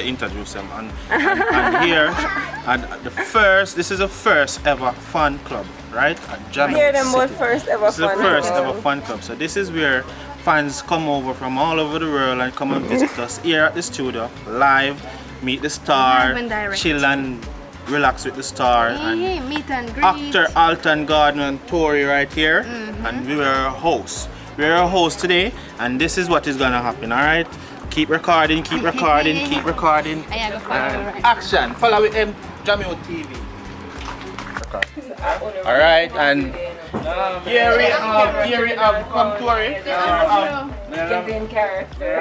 to introduce them. And here, and this is the first ever fan club, right? At Jammiwood Hear them City. about first ever This is the fan first club. ever fan club. So this is where fans come over from all over the world and come and visit us here at the studio, live, meet the star, Live and direct. chill and relax with the star. Hey, And meet and greet. actor Alton, Gordon and Tori right here, and we were a host. We're a host today, and this is what is gonna happen. All right, keep recording, keep recording, keep recording. I go follow. Action! Follow with Jammiwood TV. All right, and here we have come Tori. Kevin character.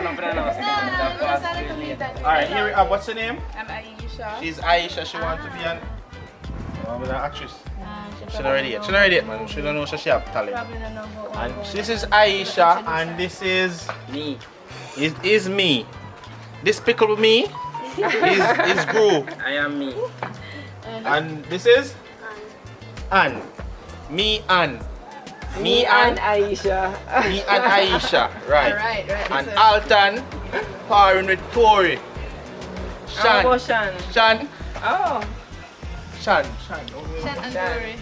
All right, here we have. What's her name? I'm Aisha. She's Aisha. She wants to be an actress. She don't ready yet. She don't ready yet, man. She don't know she have talent. Probably the number one. And this is Aisha, and this is Me. is me. This pickle me is Gru, I am me. and this is Ann. Me and Me and Aisha. me and Aisha, right? Right. And Alton powering with Tori. Oh, Shan, Shan. Shan, Oh. Shan. Shan and Tori.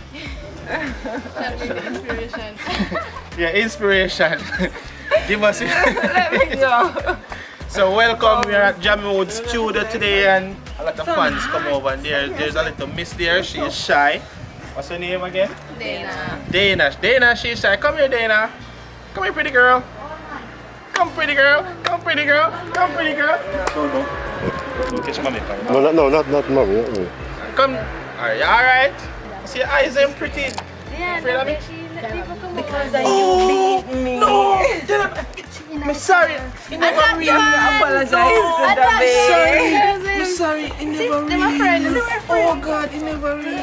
Shan being the inspiration. Yeah, inspiration. Give us it. Let me go. So welcome, we are at Jammiwood studio today, and a lot of fans come over, and there's a little miss there. She is shy. What's her name again? Dana. Dana, she's shy. Come here, Dana. Come here, pretty girl. Come, pretty girl. Come, pretty girl. Come, pretty girl. Don't catch mommy. No, not mommy, not me. Come. Alright. See your eyes, them pretty. Yeah, Afraid of me? people come Because over. Oh, you beat me. no. I'm sorry. You never really. Apologize to the baby. I'm sorry. You never They're my friends. Oh God, you never really.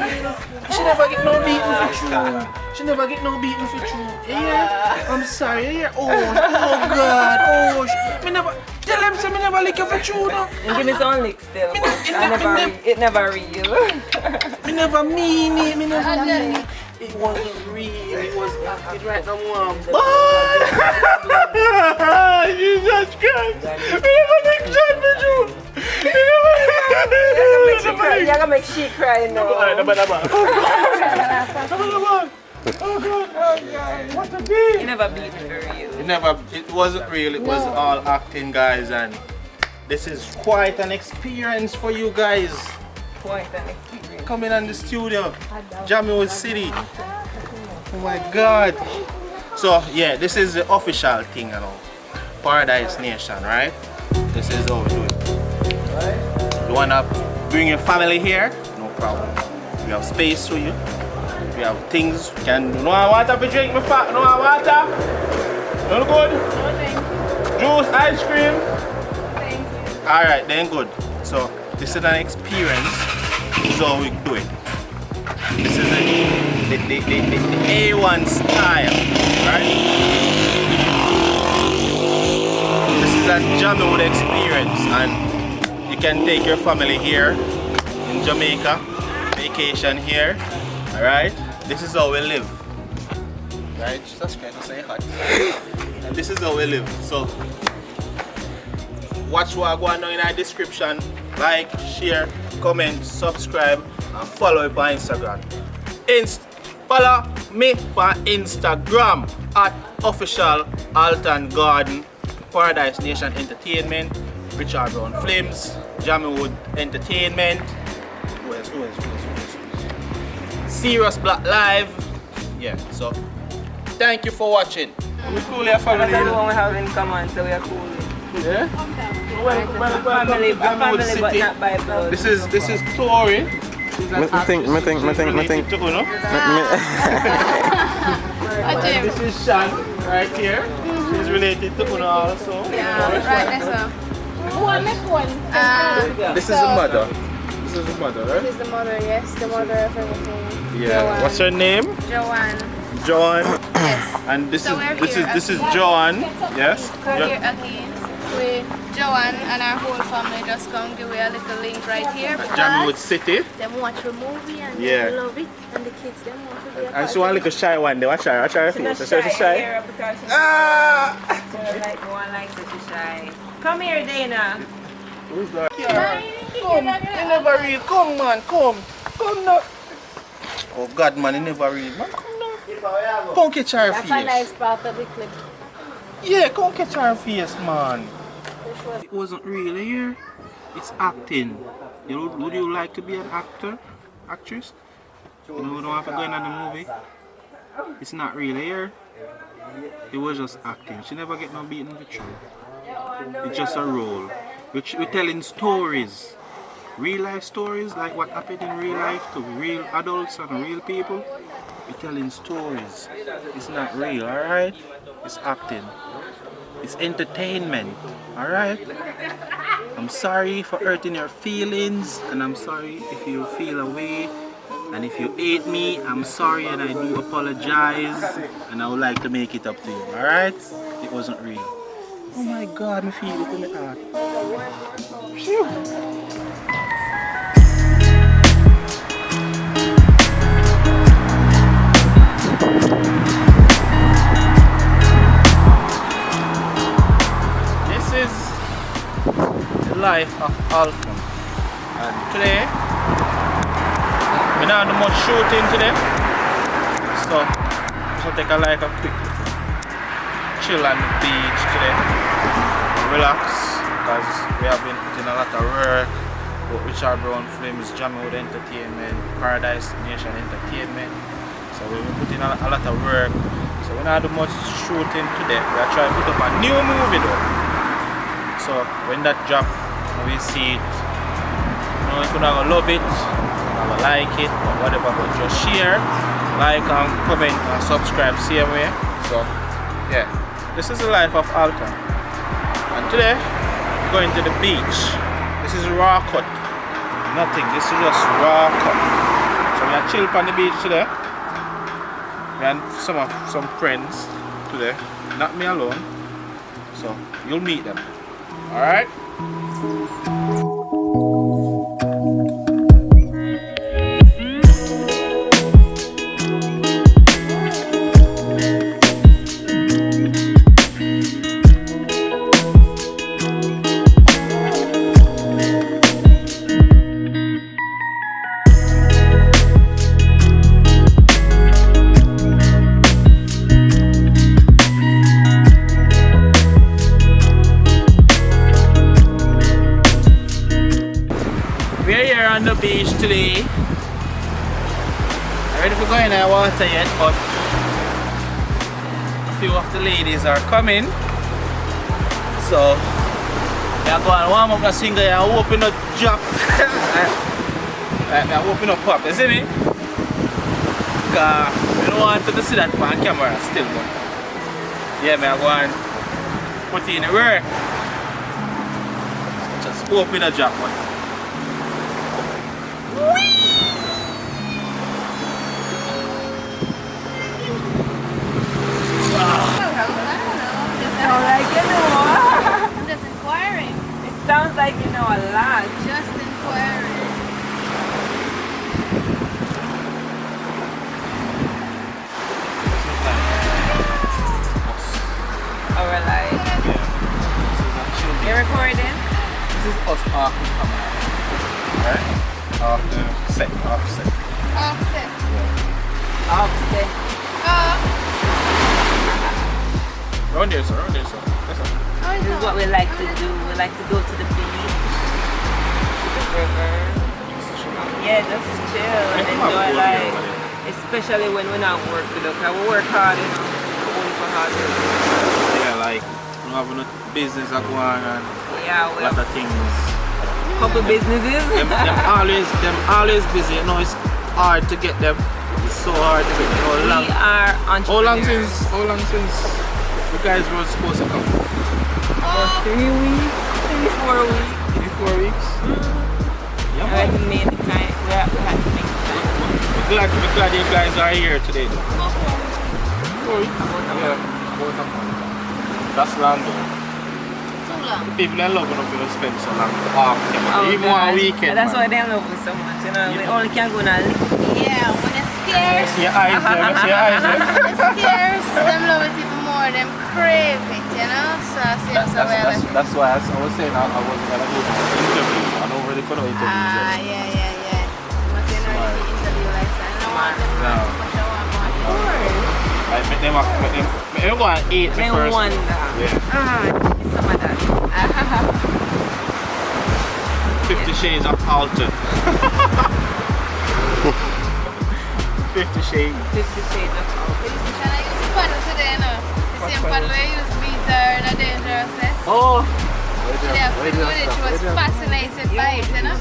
She never get no beating for true. She never get no beating for true. Yeah. I'm sorry. Yeah. Oh God. Oh. Me never. Tell them so me never lick you for true now. And give me some lick still. It never real. Me never mean it. Me never mean it. It wasn't real. It was acted right now, mom. But Jesus Christ. Me never lick John for true. You're gonna make she cry now. Oh God. What a day. You never beat me for real. It wasn't real, it was all acting, guys, and this is quite an experience for you guys. Quite an experience. Coming on the studio, Jammiwood City. Oh my God. So yeah, this is the official thing, you know. Paradise Nation, right? This is how we do it. You wanna bring your family here? No problem. We have space for you. We have things you can do. No water to drink, my fat. No water. No good. No, thank you. Juice, ice cream. Thank you. Alright, then good. So this is an experience. This is how we do it. This is the A1 style, right? This is a Jammiwood experience, and you can take your family here in Jamaica, vacation here. Alright? This is how we live. Right? That's kind of say hot. And this is how we live. So watch what I go on down in the description. Like, share, comment, subscribe, and follow me on Instagram. Follow me on Instagram at official Alton Garden, Paradise Nation Entertainment, Richard Brown Flames, Jammiwood Entertainment. Who else? Serious Black Live. Yeah, so thank you for watching. We cool here, family. That's what we have in common, so we are cool. Yeah? Family, but not by blood. This is Tori. I think. This is Shan right here. She's related to Uno also. Yeah, right, that's This is the mother. This is the mother, right? This is the mother, yes, the mother of everything. Yeah. Joanne. What's her name? Joanne. Joan. Yes. And this So we're here is again. Joan. Yes. We're here again with Joanne and our whole family. Just come give you a little link right here. Jammiwood City. Them watch the movie and Yeah. they love it, and the kids them want to be a And part she want a of it. little shy one day. Watch her face. She's So she's shy. here because she's Ah! like one like such a shy. Come here, Dana. Who's that? Yeah. Come, you never read. Come, man, come. Come now. Oh, God, man, you never read. Man, come now. Come catch our face. That's a nice part of the clip. Yeah, come catch our face, man. It wasn't really here. It's acting. Would you like to be an actor? Actress? You know, we don't have to go in on the movie. It's not really here. It was just acting. She never get no beaten in the truth. It's just a role. We're telling stories. Real life stories, like what happened in real life to real adults and real people. We're telling stories. It's not real, alright? It's acting. It's entertainment, alright? I'm sorry for hurting your feelings, and I'm sorry if you feel away. And if you hate me, I'm sorry and I do apologize. And I would like to make it up to you, alright? It wasn't real. Oh my God, I feel it in the heart. Phew. This is the life of Alton. And today, we don't do much shooting today. So, take a quick chill on the beach today. Relax, because we have been putting a lot of work. Richard Brown Films, Jammiwood Entertainment, Paradise Nation Entertainment. So we've been putting a lot of work. So we don't do much shooting today. We are trying to put up a new movie though. So when that drop, we see it. You know, if you're not gonna love it, you're not gonna like it, or whatever, but just share, like and comment and subscribe same way. So yeah, this is the life of Alton. And today, we're going to the beach. This is raw cut. Nothing, this is just raw cut. So we are chill on the beach today. We have some friends today, not me alone. So you'll meet them. Alright? On the beach today. I'm ready for going in the water yet, but a few of the ladies are coming. So we are going to warm up the singer and open up drop. I'm open up pop, you see me? Because we don't want to see that on camera still, but yeah, I'm going to put in the work. Just open a drop one. Just inquiring. It sounds like you know a lot. Just inquiring. Our life. You're recording? This is us off the camera. Right? Offset. Offset. Offset. Round there, sir. Yes, sir. This is what we like to do. We like to go to the beach, to the river. Yeah, just chill and enjoy life. Especially when we're not working. Look, we work hard, you know. We work hard. Yeah, like we have no business going on and yeah, a lot of things. Couple businesses. them always busy. You know, it's hard to get them. It's so hard to get them. We are entrepreneurs. How long since you guys were supposed to come? About 3 weeks, maybe 4 weeks. Maybe 4 weeks? Yeah, We had to make the time. We had to make the time. we're glad you guys are here today though. 4 weeks? About a Yeah, month. about a month. That's long though. Too long. The people in love enough to spend so long off Oh, even God. one weekend. That's man. why they love us so much. You know, we only can go now. Yeah, when it scares, See your eyes there, see your eyes there. it scares them love it even more, them crave it, you know? That's why I was saying I wasn't gonna do an interview. I don't really put no interviews. Yeah. Must be not the interview lifestyle. I don't want them No. much. I want more. I make them go and eat me I first. wonder. Yeah. Some of that. 50 Shades of Alton. 50 Shades. 50 Shades of Alton. And I use the paddle today, no? The same paddle I use beater in a dangerousness. Oh! Yeah, she was fascinated by it, you know?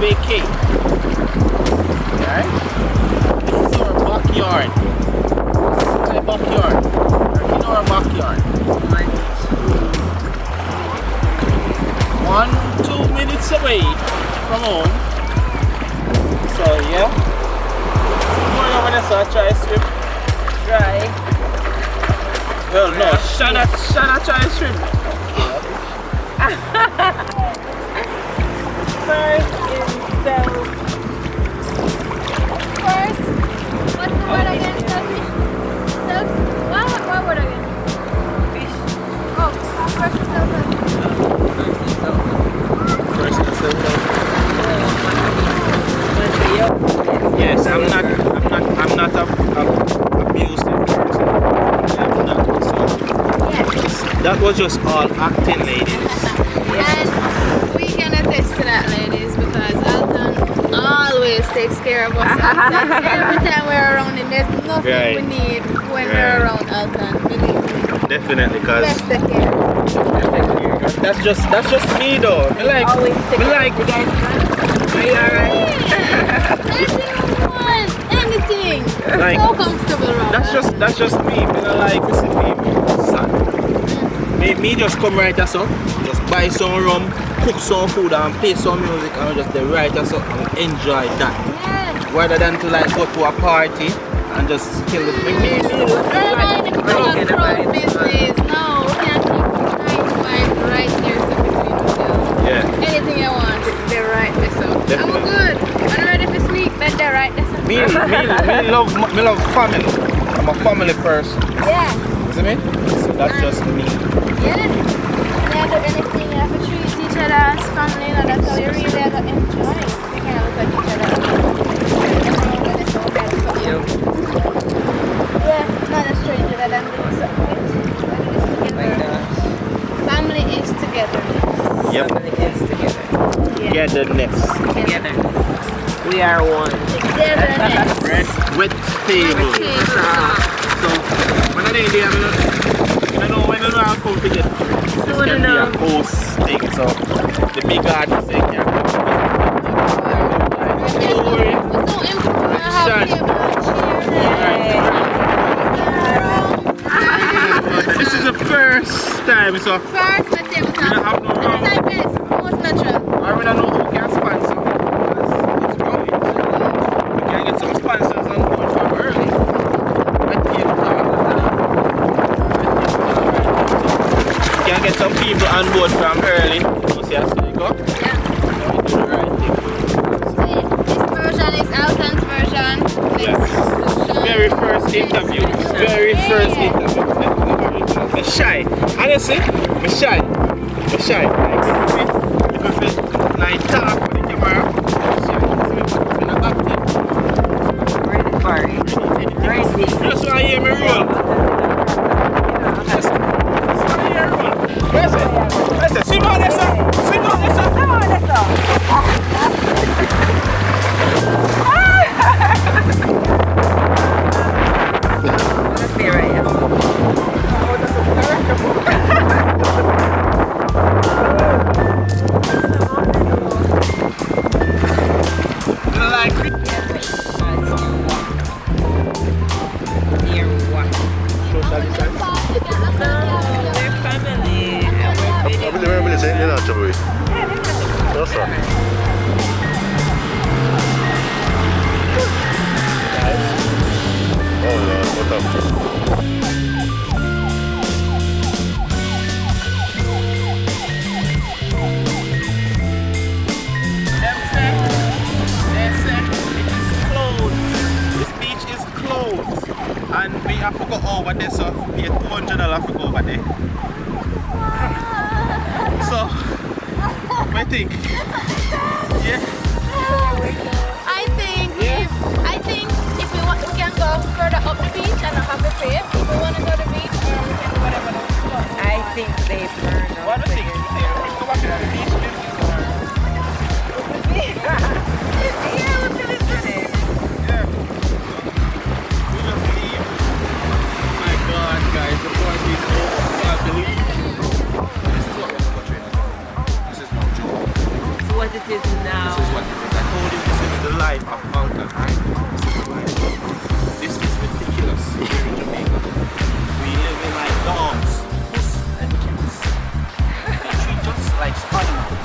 vacate. Alright? This is our backyard. This is my backyard. We're in our backyard. 2 minutes away from home. So yeah. Going over there, so I try to swim. Try. Well no, Shanna try to swim. First is self. First, what's the word again? Selfish? Self? What word again? Fish. Oh, first is selfish. First and second. Yes, I'm not a abusive person. I'm not. So Yes. that was just all acting, ladies. And we can attest to that, ladies, because Alton always takes care of us. Alton. Every time we're around him, there's nothing Right. we need when Right. we're around Alton. Believe me. Definitely, cause Best take care. that's just me though. Me like, Always take me care like. of you guys. Are you alright? Anything. Like, So comfortable around that's just me. Me not like listen me, son. Me just come right as up, just buy some rum, cook some food and play some music and just the right as up and enjoy that. Yeah. Rather than to like go to a party and just kill it. Cutthroat business. No, we can't keep 9 to 5 right there so between ourselves. Yeah. Anything you want, they're right there. So I'm Definitely. good. I'm ready for sneak, but they're right there. So. Me love family. I'm a family person. Yeah. You see me? So that's just me. Yeah. Never anything you have to treat each other as family, and that's how you really have to enjoy. You can look at each other. Yeah, not a stranger that I'm doing something with. Family is together. Yep. Family is together. Togetherness. Together. We are one. Togetherness. Red wet table. So when I did there, I know when I come to get this can be a host thing. So the big artist they can come to this is the first time, so First, let's say we don't have no wrong. most natural. I don't know who can sponsor because it's growing. We can get some sponsors on board from early. We can get some people on board from early. You see how they go? Yeah. So we do the right thing. This version is Alton's version. Yes. Very first interview. Very first interview. I'm shy. Honestly, I'm shy. I'm shy. Like talk for the camera. I'm not active. Ready for it. Ready. Just want to hear me roll. Just want to hear me roll. Listen. Sit down there, sir. Sit down there, sir. Come on, let's go. Let's stay right here. You don't like it? Near what? Social distance. No, we're family and we're video. Really saying you're not trouble. That's right. Oh Lord, what up? They say it is closed. This beach is closed. And we have to go over there, so we pay $200 to go over there. So, what do you think? Yeah? I think if we can go further up the beach and not have to pay. If we want to go to the beach, or we can do whatever else we want. I think they burn up. What do you think? We go back to the beach. Yeah, we'll finish today. Yeah. We just leave. My God, guys, the party is over. I can't believe it. This is what we're portraying. This is no joke. So what it is now? This is what it is. I told you this is the life of Alton, right? This is the life. This is ridiculous here in Jamaica. We live in like dogs, puss, and cats. They treat us like animals.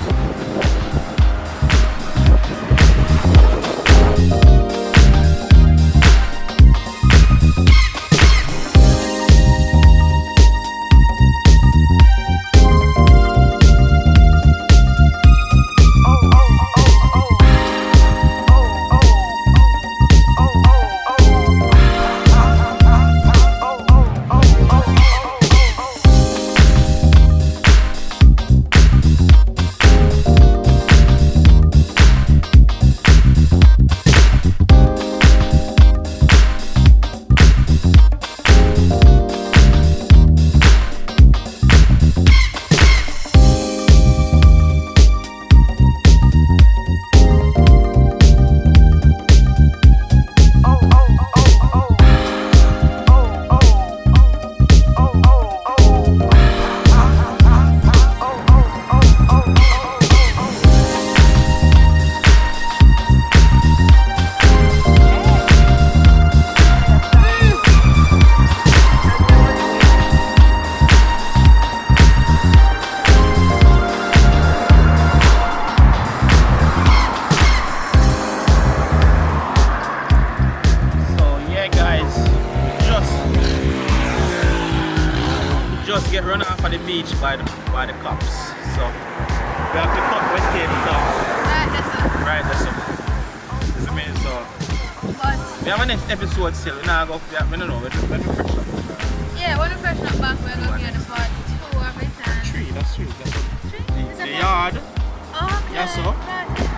get run off of the beach by the cops. So we have to cut when kids off. Right, that's up. This is me, so. But We have an episode still. We now go. We don't know. When we fresh up. yeah, when we freshen up back, we're going to get the part 2 of it. And 3. That's 3. That's up. Is The that yard. okay. Yeah, so.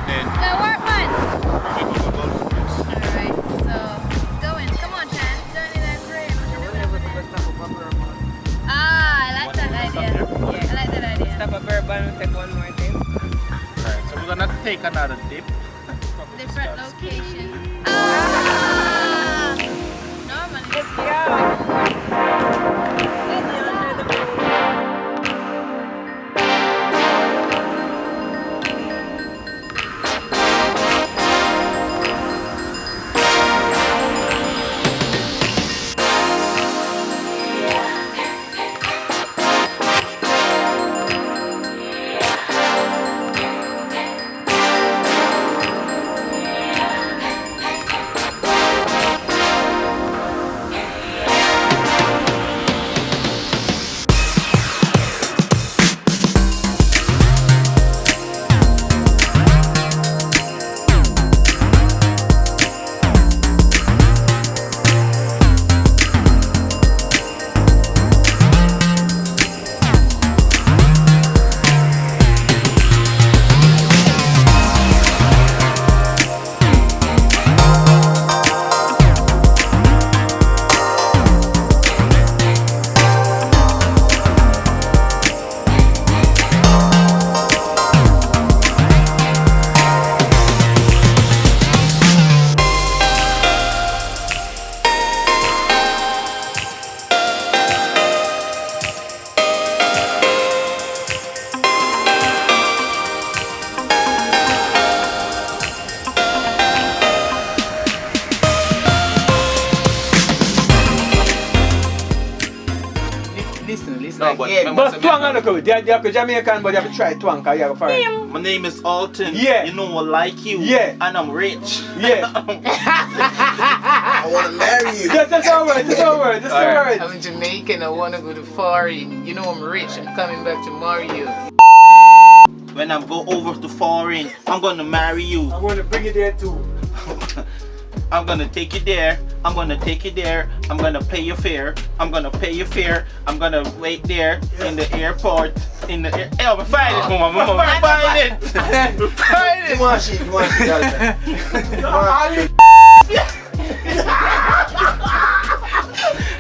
Then. The workman. We're going to go to the place. Alright, so it's going. Come on, Chan. Johnny, that's great. Ah, I like that idea. Yeah. I like that idea. Stop at Bourbon and take one more thing. Alright, so we're gonna take another dip. Different location. Ah! Normally. No, but But twang on the go. They're Jamaican, but you have to try twang because you have a foreign. my name is Alton. Yeah. You know I like you. Yeah. And I'm rich. Yeah. I want to marry you. That's our word. That's our word. That's our word. I'm Jamaican. I want to go to foreign. You know I'm rich. I'm coming back to marry you. When I go over to foreign, I'm gonna marry you. I'm going to bring you there too. I'm gonna take you there. I'm gonna take you there. I'm gonna pay your fare. I'm gonna pay your fare. I'm gonna wait there in the airport. In the air. Hey, we find it, mama. We find it. We find it. You want shit,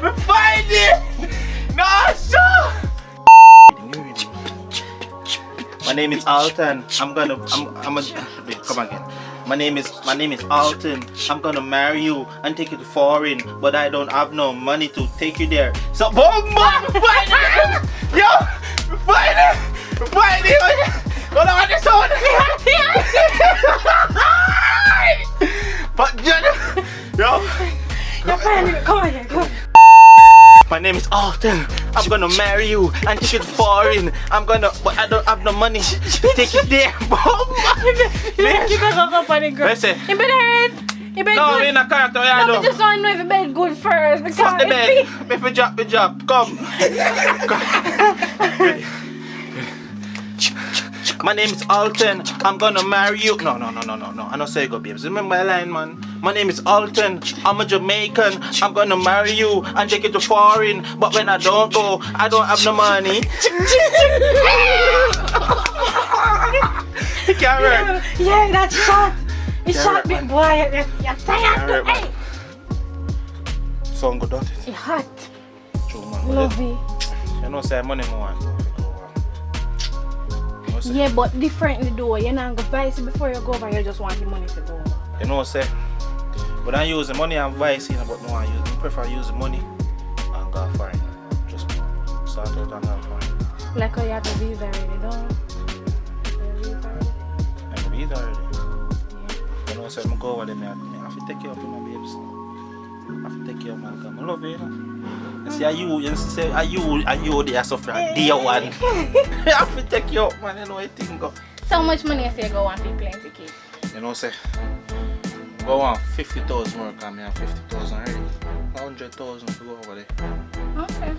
We find it. No, sure. My name is Alton. I'm a come again. My name is Alton. I'm gonna marry you and take you to foreign, but I don't have no money to take you there. So boom, find it! Yo! Find it! Find it! Hold on, this one! But yo! Come on here, come on. My name is Alton. I'm gonna marry you and take you to foreign. But I don't have no money to take you there. Listen. You better hurt. You better No, good. we're not character. No, but just want to know if you bed good first. Because Fuck the bed. If we drop. Come. My name is Alton. I'm gonna marry you. No. I don't say go, babes. Remember my line, man. My name is Alton. I'm a Jamaican. I'm gonna marry you and take you to foreign. But when I don't go, I don't have no money. You can't work. Yeah, that's shot. It's Yeah, shot, right, big man. boy. You're tired. right, man. Hey. Sound good, don't it? It's hot. True, man. Lovey. You know, say money more. Yeah, but differently though. You're not going to vice it before you go over. You just want the money to go over. You know, say, but I use the money and vice, you know, but no, I prefer use the money and go foreign. Just start out and go foreign. Like how you have a visa already, don't you? I have a visa already. You know, say, I go over there, I have to take care of you, my babes. I have to take care of my girl. I love you, you know. You see, you there suffer day one. I have to take you up, man, you know how things go. So much money I say go on for plenty kids. You know, say, go on 50,000 more, because I have 50,000 already. 100,000 to go over there. Okay.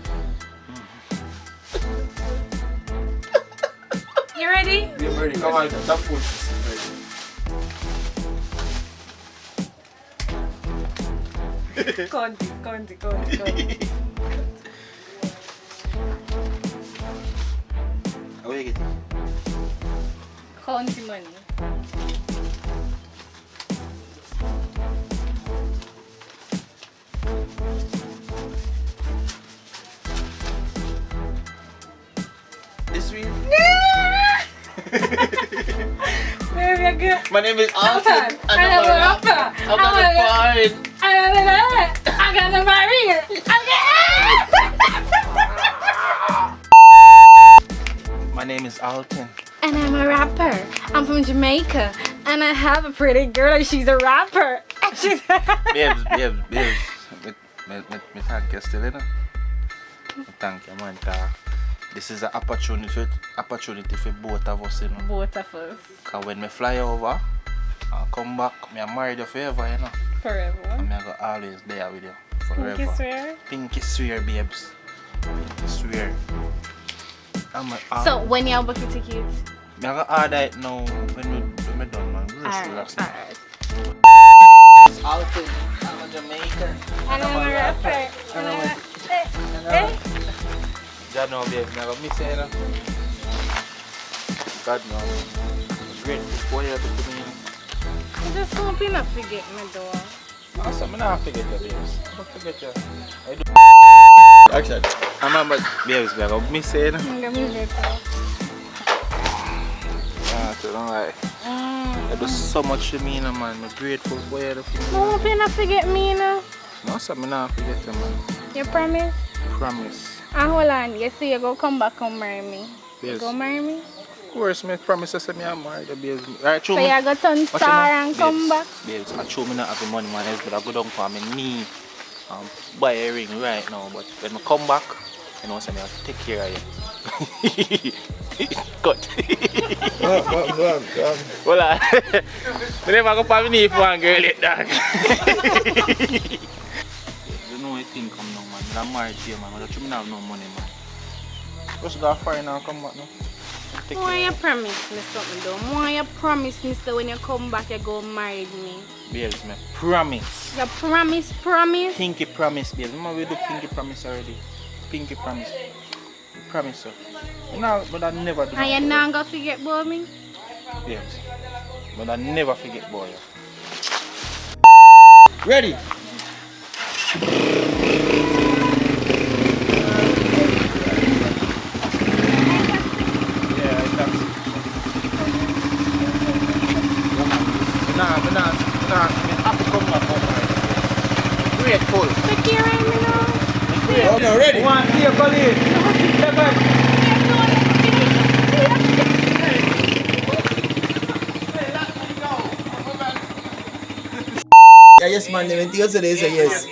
You ready? I'm ready. Come on, stop food. Conti. How you get it? County money. This week? Where we go? My name is Alton. Alton. I'm a rapper. I'm gonna find. I got the marine. My name is Alton. And I'm a rapper. I'm from Jamaica. And I have a pretty girl and she's a rapper. She's Babes. Me thank you still, you know? Me thank you, man, 'cause this is an opportunity for both of us, you know? both of us. 'Cause when me fly over and come back, me a marry you forever, you know? Forever. And me go always there with you. Forever. Pinky swear. Pinky swear, babes. Pinky swear. So when you book the tickets? Me go order it now when we done, man. Relax. Alright. Alton, I'm a Jamaican. And I'm a rapper. And I'm a... God no, babe, never miss it, you know? God no. Grateful for you to me. I just hope you not forget me though. Awesome, I don't forget you, babes. I don't forget you. I do. Action. I remember, babes, I miss it, you know? I'm gonna miss it though. So don't lie. I do so much to me, you know, man. I'm grateful for you. I hope you not forget me, you know. No, sir, I don't forget you, man. You promise? Promise. And hold on, you say you go come back and marry me. Yes. You go marry me? Of course, I promise I say me I'm married, babes. Alright, So you go turn star and come back? Babes, I show me not have the money, man. But I go down for my knee. Buy a ring right now. But when I come back, you know, so I have to take care of you. Cut. Go on. Well, I never go for my knee for one girl like that. You know what thing come now, man. I'm married here, man. But you have no money, man. Just go foreign and come back now. Why you promise me something though? Why you promise me so when you come back you go marry me? Babes, me promise. You promise? Pinky promise, babes. Remember we do pinky promise already. Pinky promise. Promise, sir. No, but I never do. And you not gonna forget about me? Babes. But I never forget about you. Ready? I have to come back home. Grateful. Take care of me now. Oh, no, ready? One, two, police. Yeah, yes, man. When you say this, yes.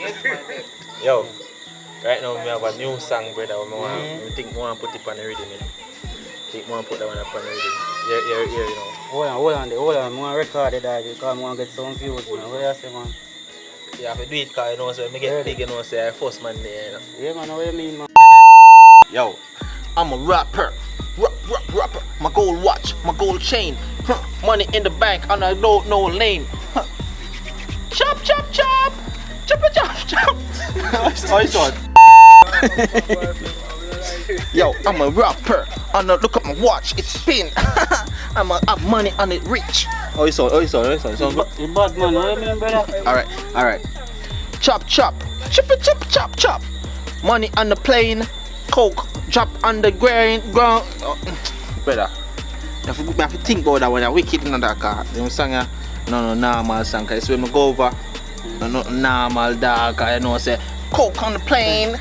Yo, right now we have a new song, brother. I think we want to put it on the rhythm. I think we want to put that one up on the rhythm. Yeah, you know. Hold on. I want to record it because I want to get some views. You know. What do you say, man? You have to do it because you know, so when I get big, you know, say I first man there, you know. Yeah, man. What do you mean, man? Yo, I'm a rapper. Rapper. My gold watch, my gold chain. Money in the bank and I don't know lane. Chop. Oh, it's on. Yo, I'm a rapper. And look at my watch, it's spin. I'm a have money and it rich. Oh, it's on. You bad, man. What do you mean, brother? Alright. Chop. Chop. Money on the plane. Coke. Drop on the ground. Brother. You have to think about that when you're wicked in that car. You know song, no normal song. Cause when we go over, no normal dog. You know, say coke on the plane.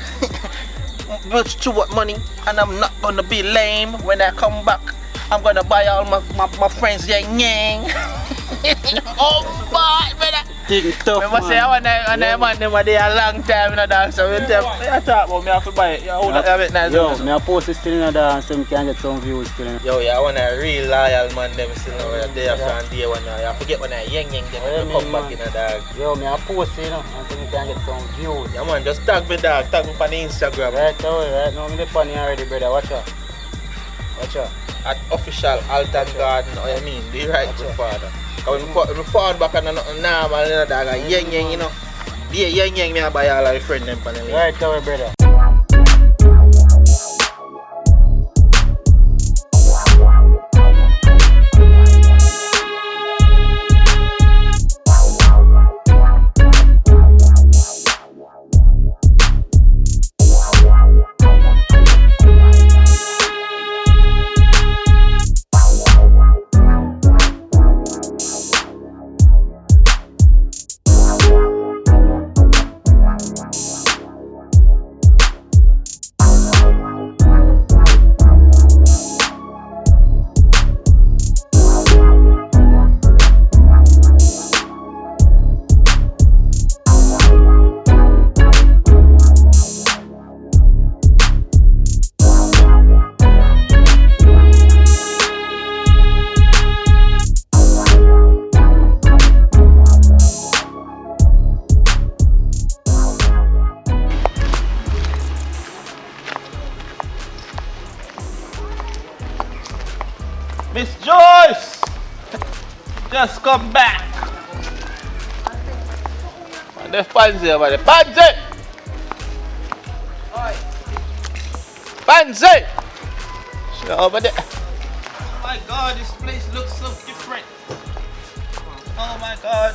Much to what money, and I'm not gonna be lame. When I come back, I'm gonna buy all my friends yang. Oh boy, brother. Think tough, Remember say I want to man them a there a long time in a dance. So when them I talk about me have to buy it. You hold have it nice. Yo, me a post it still in a dance so we can get some views still in. Yo, yeah, I want a real loyal man them still there from day one now. You forget when I yang them come back in a dog. Yo, me a post it, you know, so we can get some views. Yeah man, just tag me dog, tag me on the Instagram. Right now, me the funny already, brother. Watch out. Gotcha. At official Alton Garden, or I mean, the right good father. Because when I fall back on nothing normal, you know, dog, yang, you know. Yeah, yang, me I buy all of the friend them for the Right, our brother. Miss Joyce! Just come back! And there's Pansy over there. Pansy! Pansy! She's over there. Oh my god, this place looks so different. Oh my god.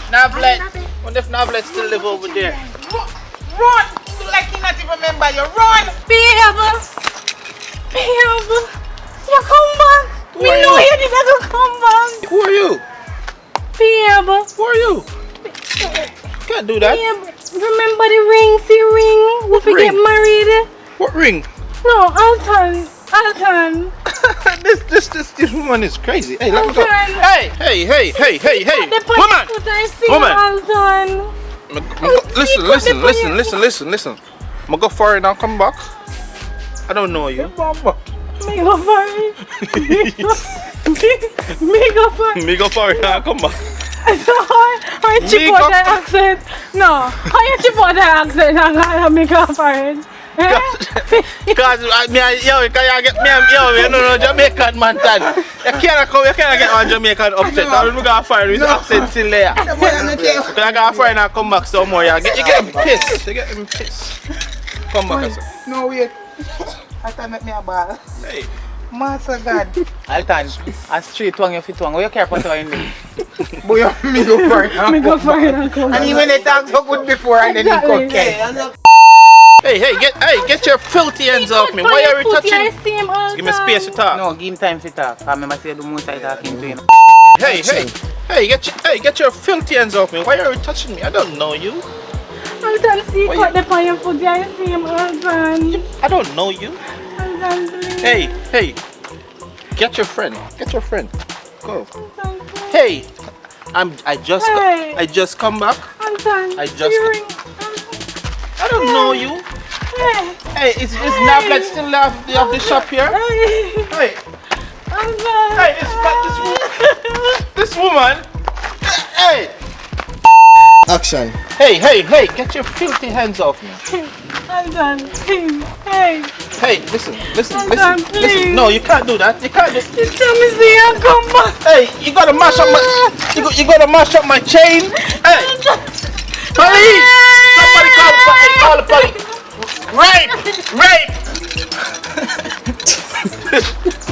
Navlet! What if Navlet still live over there? Run! You like you not even remember you. Run! Babe! You come back! Who Me are know you? you didn't come back! Who are you? Babe! Who are you? Can't do that. Babe! Remember the ring? See ring? What We ring? get married? What ring? No, Alton! Alton! this woman is crazy. Hey, let me go. Alton! Hey! Woman! Woman! Alton! Listen. I'm go for it now, come back. I don't know you. Me go for it! Me go for it! Me go for it now, come back. How you chip out the accent? No, how you chip out the accent and make up for it? Because you know Jamaican man dad. You can't get one Jamaican upset. I'm gonna fire his accent still there. Because I got fire and come back some more. You get him pissed. You get him pissed. Come back. No, wait. Alton make me a ball. Hey. Master God. Alton, a straight one you fit one. What you care about in there? Boy, me go for it. Me go for it and come And even they talk so good before and then he cook it. Hey, get your filthy hands off me. Why are you touching? Give me space to talk. No, give him time to talk. I remember say the most I talking to him. Hey, get your filthy hands off me. Why are you touching me? I don't know you. Alton, see, cut the pie and put the ice cream, Alton. I don't know you. Alton, please. Hey, get your friend. Go. Alton, please. Hey, I just come back. Alton, I just- cheering. I don't know you. Hey, is Navlet still have the shop here? Hey, Alton. hey, it's not this woman. Hey, Action. hey, get your filthy hands off me. Alton, please. Hey. Hey, listen. Alton, please. No, you can't do that. You can't do. Just tell me see you come back. Hey, you gotta mash up my. You gotta mash up my chain. Hey, police! Somebody call the police. Rape!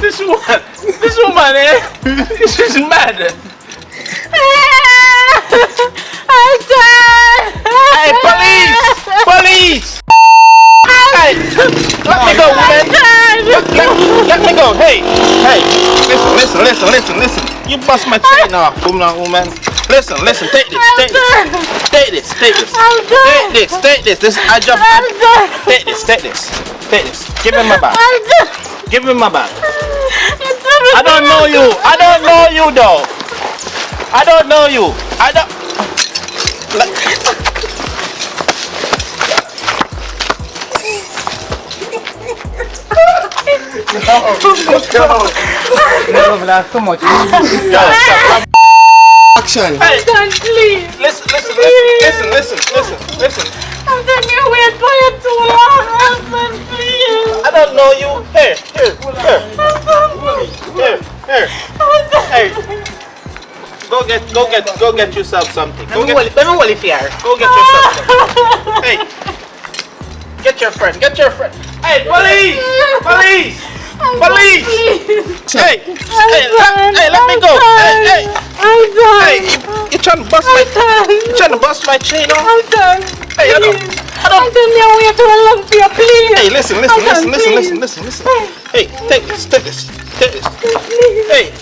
This woman, she's mad. Alton! Hey, police! Hey, let me go, woman. Let me go. Hey, listen. You bust my chain off, woman. Listen, take this. Take this. This I just take this. Give him my bag. I don't know you though. I don't know you. Never laugh too much. Action. Hey, Alton, please. listen. Alton, you wait for you too long. Alton, please. I don't know you. Here. Here. Hey. Go get yourself something. Let me hold it here. Go get yourself something. Hey. Get your friend. Hey, police! Hey, let me go. Hey, you trying to bust my chain off? Hey, I don't wait too long for you, please. Hey, listen. Hey, take this. Hey,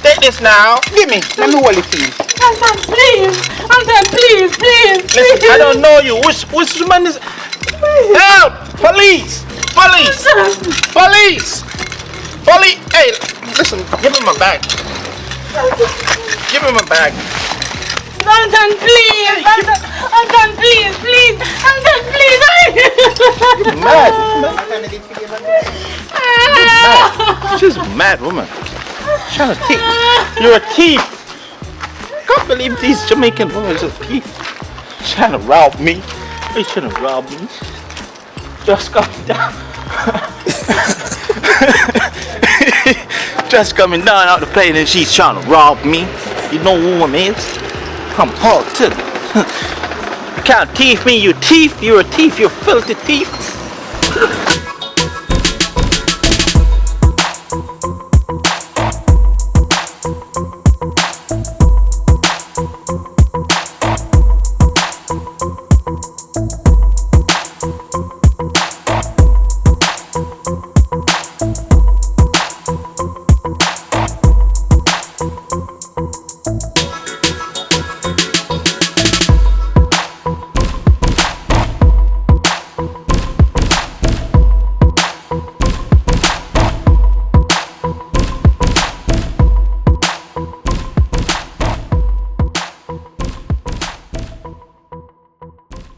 take this now. Give me. Let me hold it please. Alton, please. Listen, I don't know you. Which man is? Help! Police! Hey, listen. Give me my bag. Alton, please. Alton, please. She's a mad woman. Trying to thief. You're a thief. Can't believe these Jamaican women are thief. Trying to rob me. Are you trying to rob me? Just coming down. Just coming down out the plane and she's trying to rob me. You know who woman is? I'm Alton. You can't thief me, you thief. You're a thief, you're a filthy thief.